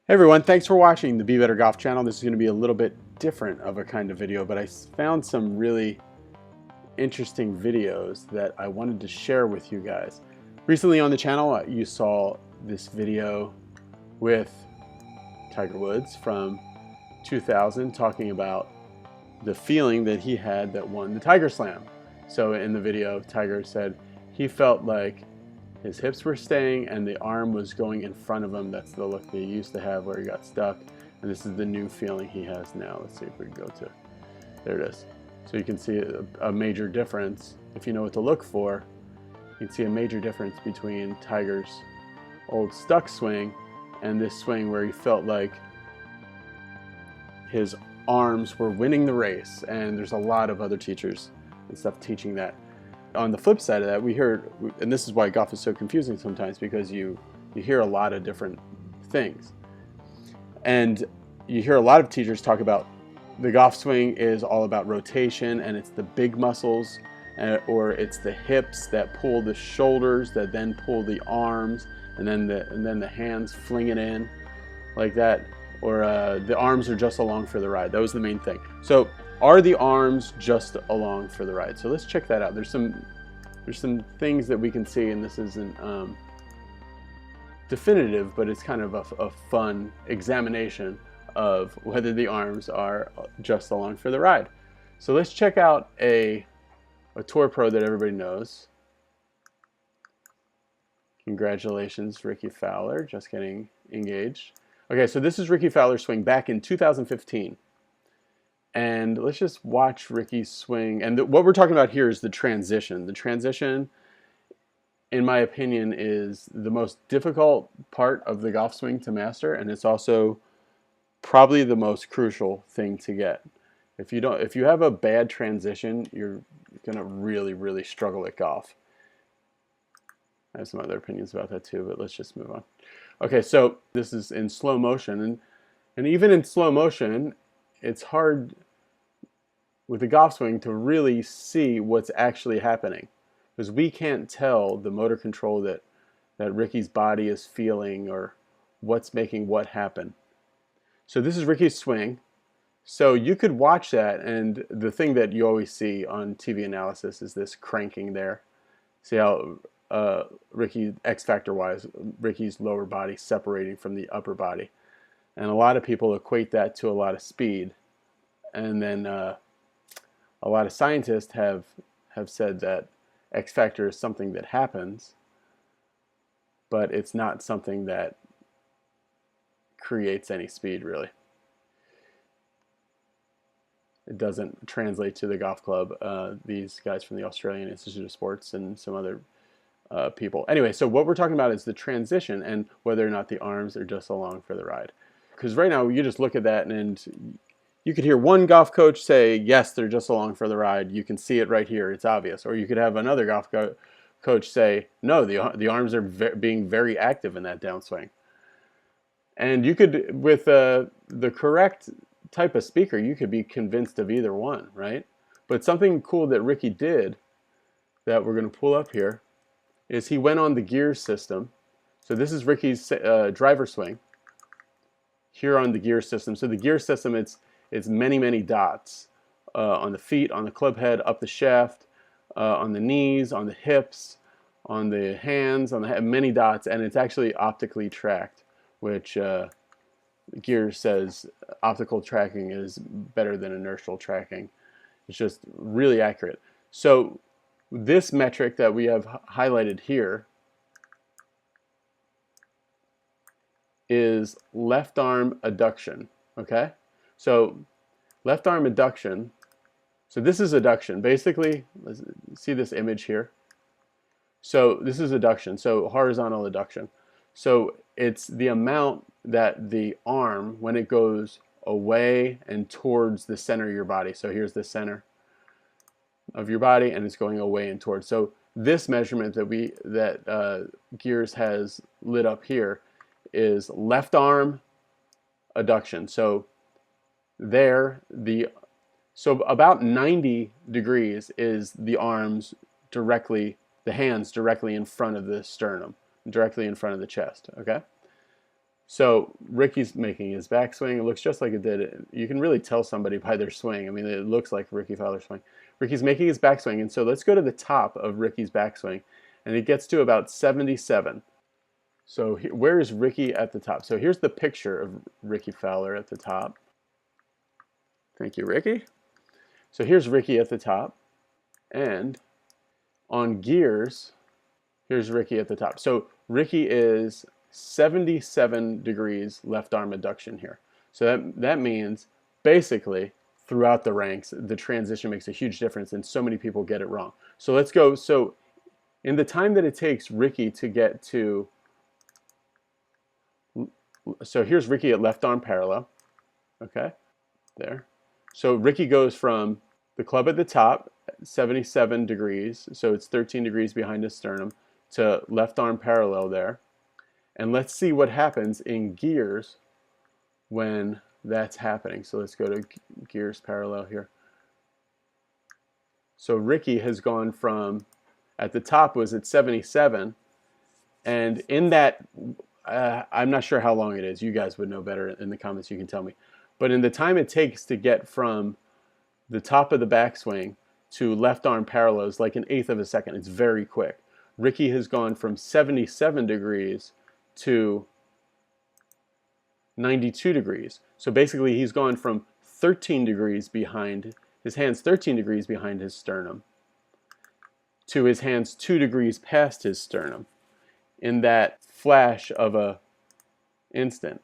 Hey everyone, thanks for watching the Be Better Golf channel. This is going to be a little bit different of a kind of video, but I found some really interesting videos that I wanted to share with you guys. Recently on the channel, you saw this video with Tiger Woods from 2000 talking about the feeling that he had that won the Tiger Slam. So in the video, Tiger said he felt like his hips were staying and the arm was going in front of him. That's the look that he used to have where he got stuck. And this is the new feeling he has now. Let's see if we can go to, there it is. So you can see a major difference. If you know what to look for, you can see a major difference between Tiger's old stuck swing and this swing where he felt like his arms were winning the race. And there's a lot of other teachers and stuff teaching that. On the flip side of that, we heard, and this is why golf is so confusing sometimes, because you hear a lot of different things. And you hear a lot of teachers talk about the golf swing is all about rotation, and it's the big muscles, or it's the hips that pull the shoulders that then pull the arms, and then the hands fling it in like that, or the arms are just along for the ride. That was the main thing. So are the arms just along for the ride? So let's check that out. There's some things that we can see, and this isn't definitive, but it's kind of a fun examination of whether the arms are just along for the ride. So let's check out a tour pro that everybody knows. Congratulations, Rickie Fowler, just getting engaged. Okay, so this is Rickie Fowler's swing back in 2015. And let's just watch Rickie's swing. And what we're talking about here is the transition. The transition, in my opinion, is the most difficult part of the golf swing to master, and it's also probably the most crucial thing to get. If you have a bad transition, you're gonna really struggle at golf. I have some other opinions about that too, but let's just move on. Okay, so this is in slow motion, and even in slow motion, it's hard with the golf swing to really see what's actually happening, because we can't tell the motor control that Rickie's body is feeling or what's making what happen. So this is Rickie's swing. So you could watch that, and the thing that you always see on TV analysis is this cranking there. See how Rickie, X factor wise, Rickie's lower body separating from the upper body. And a lot of people equate that to a lot of speed. And then a lot of scientists have said that X factor is something that happens, but it's not something that creates any speed, really. It doesn't translate to the golf club. These guys from the Australian Institute of Sports and some other people. Anyway, so what we're talking about is the transition and whether or not the arms are just along for the ride. Because right now you just look at that and you could hear one golf coach say, yes, they're just along for the ride. You can see it right here. It's obvious. Or you could have another golf coach say, no, the arms are being very active in that downswing. And you could, with the correct type of speaker, you could be convinced of either one, right? But something cool that Rickie did that we're going to pull up here is he went on the gear system. So this is Rickie's driver swing here on the gear system. So the gear system, it's many dots on the feet, on the club head, up the shaft, on the knees, on the hips, on the hands, on the head, many dots, and it's actually optically tracked, which Gear says optical tracking is better than inertial tracking. It's just really accurate. So this metric that we have highlighted here is left arm adduction, okay? So left arm adduction, so this is adduction. Basically, let's see this image here. So this is adduction, so horizontal adduction. So it's the amount that the arm, when it goes away and towards the center of your body. So here's the center of your body, and it's going away and towards. So this measurement that Gears has lit up here is left arm adduction. So so about 90 degrees is the arms directly, the hands directly in front of the sternum, directly in front of the chest, okay? So Rickie's making his backswing. It looks just like it did. You can really tell somebody by their swing. I mean, it looks like Rickie Fowler's swing. Rickie's making his backswing, and so let's go to the top of Rickie's backswing, and it gets to about 77. So where is Rickie at the top? So here's the picture of Rickie Fowler at the top. Thank you, Rickie. So here's Rickie at the top, and on gears, here's Rickie at the top. So Rickie is 77 degrees left arm adduction here. So that means basically throughout the ranks, the transition makes a huge difference, and so many people get it wrong. So let's go. So in the time that it takes Rickie to get to, so here's Rickie at left arm parallel, okay, there. So Rickie goes from the club at the top, 77 degrees, so it's 13 degrees behind his sternum, to left arm parallel there. And let's see what happens in gears when that's happening. So let's go to gears parallel here. So Rickie has gone from, at the top was at 77, and in that, I'm not sure how long it is. You guys would know better in the comments, you can tell me. But in the time it takes to get from the top of the backswing to left arm parallel is like an eighth of a second. It's very quick. Rickie has gone from 77 degrees to 92 degrees. So basically he's gone from 13 degrees behind, his hands 13 degrees behind his sternum, to his hands 2 degrees past his sternum in that flash of a instant.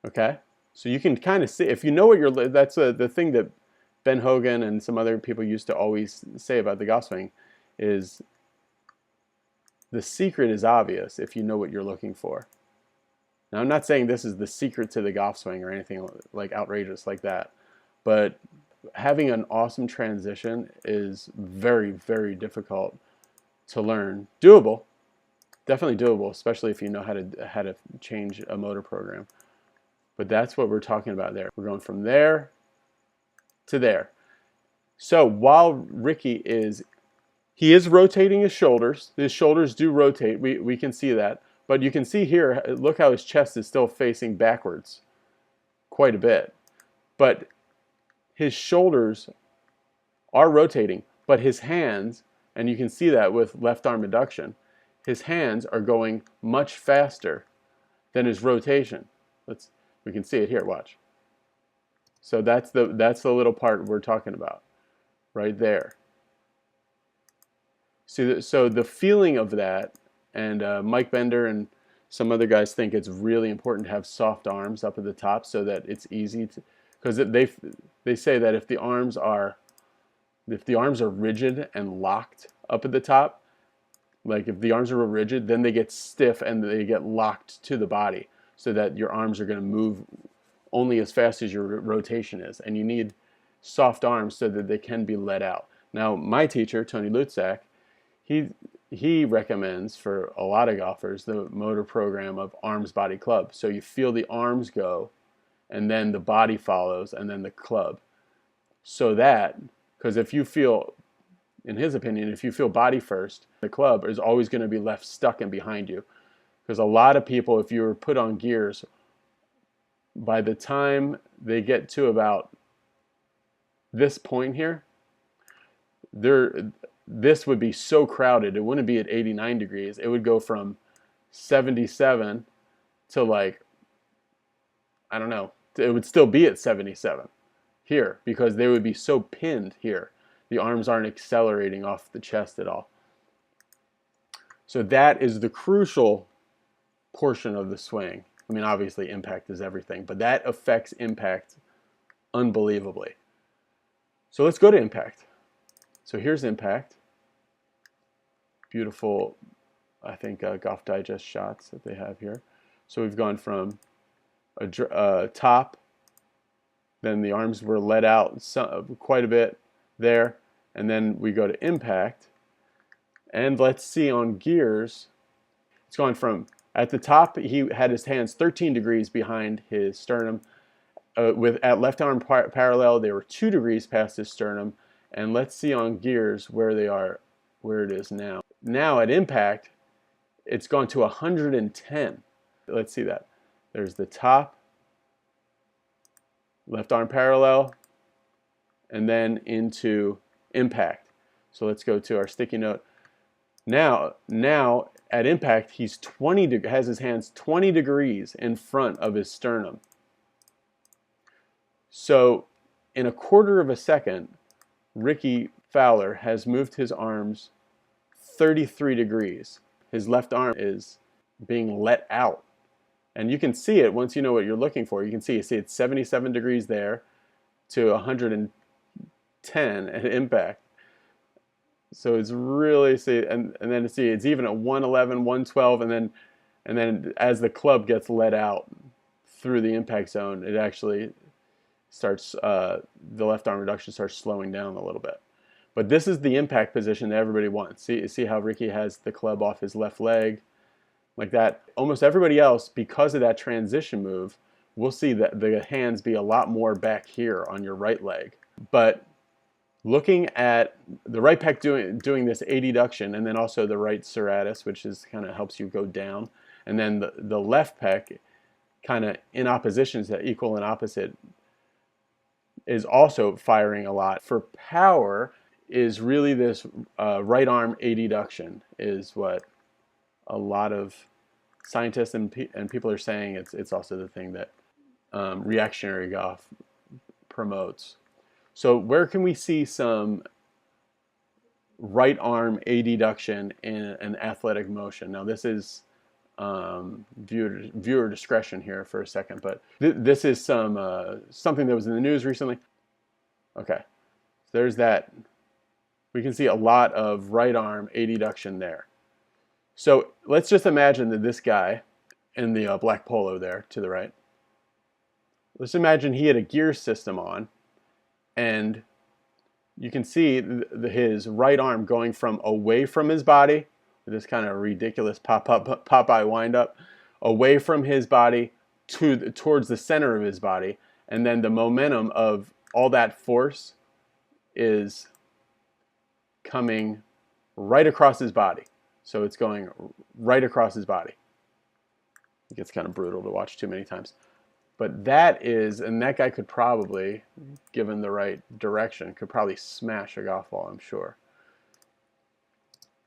Okay? So you can kind of see, if you know what you're, that's the thing that Ben Hogan and some other people used to always say about the golf swing is the secret is obvious if you know what you're looking for. Now, I'm not saying this is the secret to the golf swing or anything like outrageous like that, but having an awesome transition is very, very difficult to learn. Doable, definitely doable, especially if you know how to change a motor program. But that's what we're talking about there. We're going from there to there. So while Rickie he is rotating his shoulders do rotate, we can see that, but you can see here, look how his chest is still facing backwards quite a bit, but his shoulders are rotating, but his hands, and you can see that with left arm adduction, his hands are going much faster than his rotation. We can see it here, watch. So that's the little part we're talking about right there. See, so the feeling of that, and Mike Bender and some other guys think it's really important to have soft arms up at the top so that it's easy to, because they say that if the arms are rigid and locked up at the top, like if the arms are real rigid, then they get stiff and they get locked to the body, so that your arms are going to move only as fast as your rotation is, and you need soft arms so that they can be let out. Now, my teacher, Tony Lutzak, he recommends for a lot of golfers the motor program of arms, body, club. So you feel the arms go, and then the body follows, and then the club. So that, because if you feel, in his opinion, if you feel body first, the club is always going to be left stuck and behind you. Because a lot of people, if you were put on gears, by the time they get to about this point here, this would be so crowded, it wouldn't be at 89 degrees. It would go from 77 to like, I don't know, it would still be at 77 here because they would be so pinned here. The arms aren't accelerating off the chest at all. So that is the crucial portion of the swing. I mean, obviously impact is everything, but that affects impact unbelievably. So let's go to impact. So here's impact. Beautiful, I think, Golf Digest shots that they have here. So we've gone from a top, then the arms were let out quite a bit there, and then we go to impact. And let's see on gears, it's gone from, at the top, he had his hands 13 degrees behind his sternum. At left arm parallel, they were 2 degrees past his sternum. And let's see on gears where they are, where it is now. Now at impact, it's gone to 110. Let's see that. There's the top, left arm parallel, and then into impact. So let's go to our sticky note. Now at impact, he's has his hands 20 degrees in front of his sternum. So in a quarter of a second, Rickie Fowler has moved his arms 33 degrees. His left arm is being let out. And you can see it once you know what you're looking for. You see it's 77 degrees there to 110 at impact. So it's really, and then it's even at 111, 112, and then as the club gets let out through the impact zone, it actually starts, the left arm reduction starts slowing down a little bit. But this is the impact position that everybody wants. See how Rickie has the club off his left leg like that. Almost everybody else, because of that transition move, we'll see that the hands be a lot more back here on your right leg. But looking at the right pec doing this aDduction, and then also the right serratus, which is kind of helps you go down, and then the left pec kind of in oppositions, that equal and opposite, is also firing a lot. For power is really this right arm aDduction is what a lot of scientists and people are saying. It's also the thing that reactionary golf promotes. So where can we see some right arm aDduction in an athletic motion? Now this is viewer discretion here for a second, but this is something that was in the news recently. Okay, there's that. We can see a lot of right arm aDduction there. So let's just imagine that this guy in the black polo there to the right, let's imagine he had a gear system on, and you can see his right arm going from away from his body, this kind of ridiculous Popeye wind-up, away from his body towards the center of his body, and then the momentum of all that force is coming right across his body. So it's going right across his body. It gets kind of brutal to watch too many times. But that is, and that guy could probably, given the right direction, could probably smash a golf ball, I'm sure.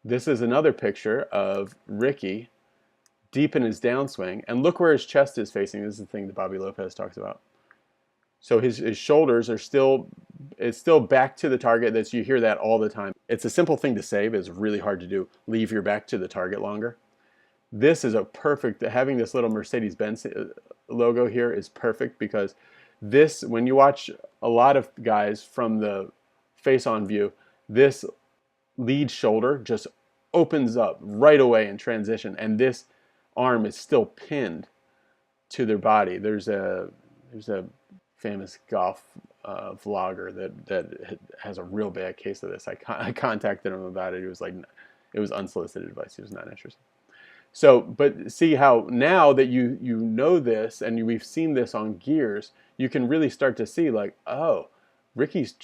This is another picture of Rickie deep in his downswing, and look where his chest is facing. This is the thing that Bobby Lopez talks about. So his shoulders are still, it's still back to the target. You hear that all the time. It's a simple thing to say, but it's really hard to do. Leave your back to the target longer. This is a perfect, having this little Mercedes-Benz logo here is perfect, because this, when you watch a lot of guys from the face-on view, this lead shoulder just opens up right away in transition, and this arm is still pinned to their body. There's a famous golf vlogger that has a real bad case of this. I contacted him about it. He was like, it was unsolicited advice. He was not interested. So, but see how now that you know this, and we've seen this on gears, you can really start to see like, oh, Rickie's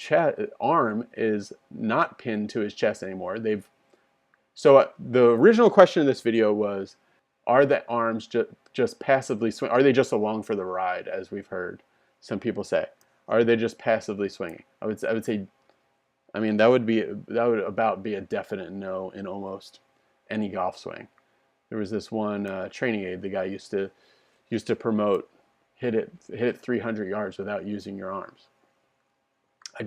arm is not pinned to his chest anymore. So the original question in this video was, are the arms just passively swing? Are they just along for the ride, as we've heard some people say? Are they just passively swinging? I would say, I mean, that would about be a definite no in almost any golf swing. There was this one training aid the guy used to promote, hit it 300 yards without using your arms. I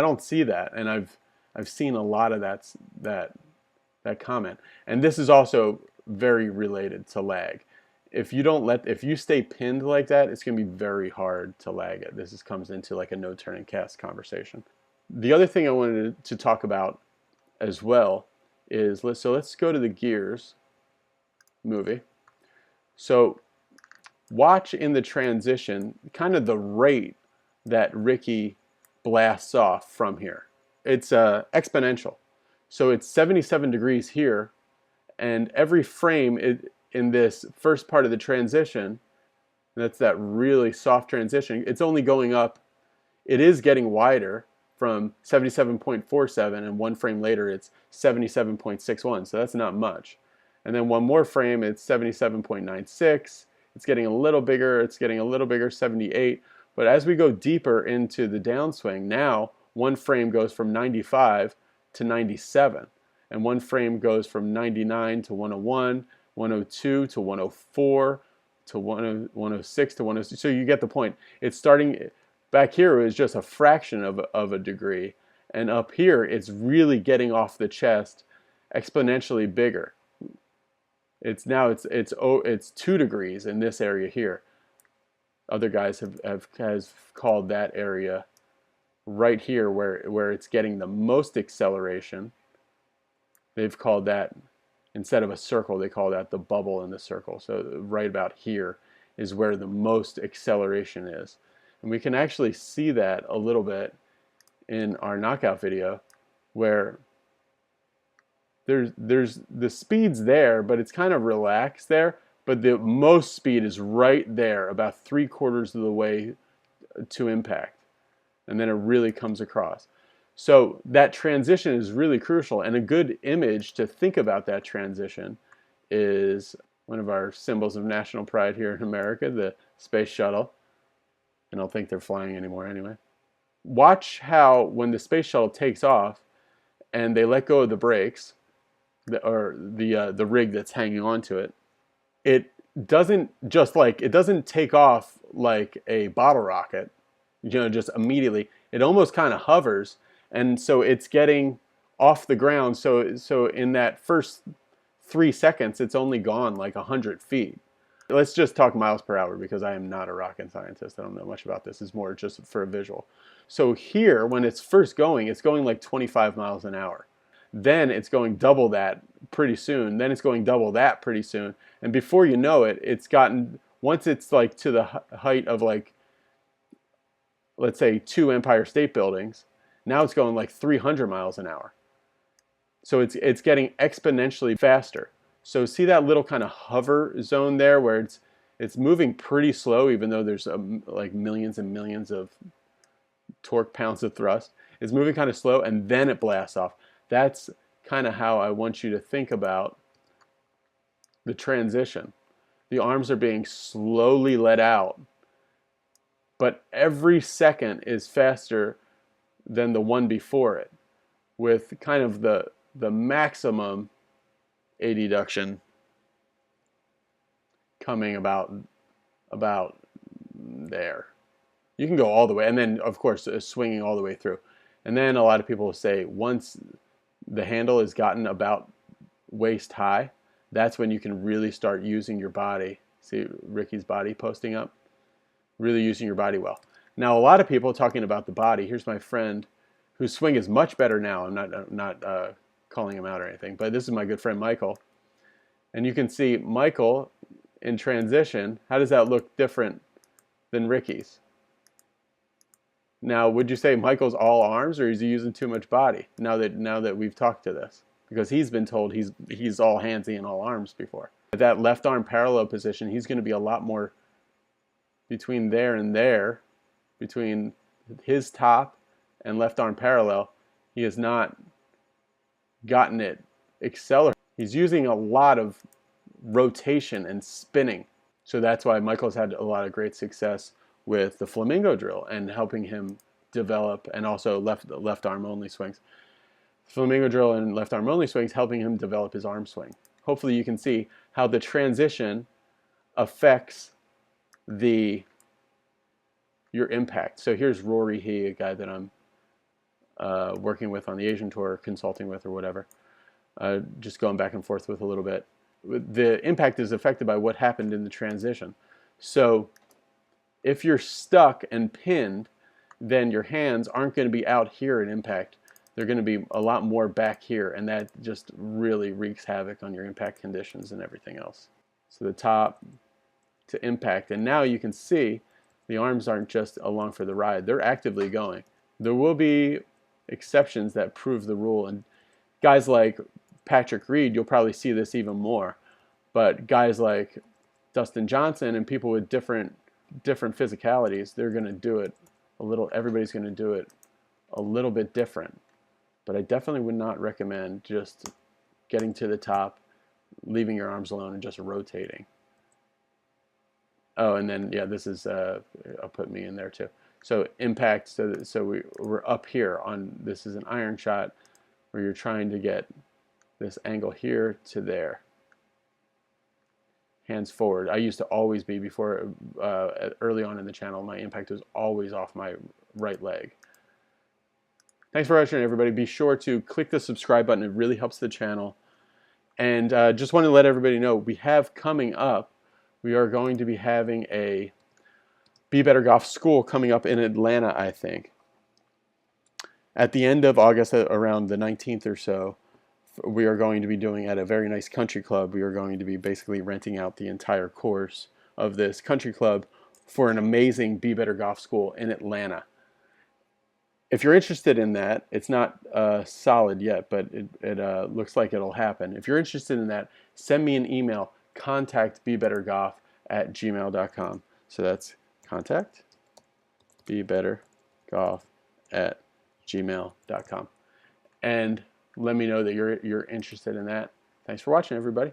don't see that, and I've seen a lot of that comment. And this is also very related to lag. If you stay pinned like that, it's going to be very hard to lag it. This comes into like a no turn and cast conversation. The other thing I wanted to talk about as well is, let's go to the gears movie. So watch in the transition kind of the rate that Rickie blasts off from here. It's exponential. So it's 77 degrees here, and every frame in this first part of the transition, that's that really soft transition, it's only going up. It is getting wider from 77.47, and one frame later it's 77.61, so that's not much. And then one more frame, it's 77.96, It's getting a little bigger, it's getting a little bigger, 78. But as we go deeper into the downswing, now one frame goes from 95 to 97. And one frame goes from 99 to 101, 102 to 104 to 106 to 106. So you get the point. It's starting back here, it was just a fraction of a degree. And up here, it's really getting off the chest exponentially bigger. It's 2 degrees in this area here. Other guys has called that area right here where it's getting the most acceleration. They've called that, instead of a circle, they call that the bubble in the circle. So right about here is where the most acceleration is. And we can actually see that a little bit in our knockout video, where there's the speed's there, but it's kind of relaxed there. But the most speed is right there, about 3/4 of the way to impact. And then it really comes across. So that transition is really crucial, and a good image to think about that transition is one of our symbols of national pride here in America, the space shuttle. I don't think they're flying anymore anyway. Watch how when the space shuttle takes off and they let go of the brakes, the rig that's hanging onto it, it doesn't take off like a bottle rocket, just immediately. It almost kind of hovers, and so it's getting off the ground. So in that first 3 seconds, it's only gone like 100 feet. Let's just talk miles per hour, because I am not a rocket scientist. I don't know much about this. It's more just for a visual. So here, when it's first going, it's going like 25 miles an hour. Then it's going double that pretty soon. Then it's going double that pretty soon. And before you know it, it's gotten, once it's like to the height of like, let's say 2 Empire State Buildings, now it's going like 300 miles an hour. So it's getting exponentially faster. So see that little kind of hover zone there where it's moving pretty slow, even though there's like millions and millions of torque pounds of thrust. It's moving kind of slow, and then it blasts off. That's kind of how I want you to think about the transition. The arms are being slowly let out, but every second is faster than the one before it, with kind of the maximum ADduction coming about there. You can go all the way, and then of course swinging all the way through. And then a lot of people will say once the handle is gotten about waist high, that's when you can really start using your body. See Rickie's body posting up? Really using your body well. Now a lot of people talking about the body. Here's my friend whose swing is much better now. I'm not calling him out or anything, but this is my good friend Michael. And you can see Michael in transition. How does that look different than Rickie's? Now, would you say Michael's all arms, or is he using too much body? Now that we've talked to this, because he's been told he's all handsy and all arms before. At that left arm parallel position, he's going to be a lot more between there and there, between his top and left arm parallel. He has not gotten it accelerated. He's using a lot of rotation and spinning. So that's why Michael's had a lot of great success with the flamingo drill and helping him develop, and also left arm only swings. Flamingo drill and left arm only swings helping him develop his arm swing. Hopefully you can see how the transition affects your impact. So here's Rory He, a guy that I'm working with on the Asian tour, consulting with or whatever, just going back and forth with a little bit. The impact is affected by what happened in the transition. So if you're stuck and pinned, then your hands aren't going to be out here at impact. They're going to be a lot more back here, and that just really wreaks havoc on your impact conditions and everything else. So the top to impact, and now you can see the arms aren't just along for the ride. They're actively going. There will be exceptions that prove the rule, and guys like Patrick Reed, you'll probably see this even more, but guys like Dustin Johnson and people with different physicalities, they're going to do it everybody's going to do it a little bit different. But I definitely would not recommend just getting to the top, leaving your arms alone, and just rotating. Oh, and then yeah, this is I'll put me in there too. So impact. So we're up here on, this is an iron shot where you're trying to get this angle here to there. Hands forward. I used to always be, before early on in the channel, my impact was always off my right leg. Thanks for watching, everybody. Be sure to click the subscribe button. It really helps the channel. And just want to let everybody know, we have coming up, we are going to be having a Be Better Golf School coming up in Atlanta, I think. At the end of August, around the 19th or so, we are going to be doing, at a very nice country club, we are going to be basically renting out the entire course of this country club for an amazing Be Better Golf School in Atlanta. If you're interested in that, it's not solid yet, but it looks like it'll happen. If you're interested in that, send me an email, contact@bebettergolf@gmail.com. So that's contact bebettergolf@gmail.com. And let me know that you're interested in that. Thanks for watching, everybody.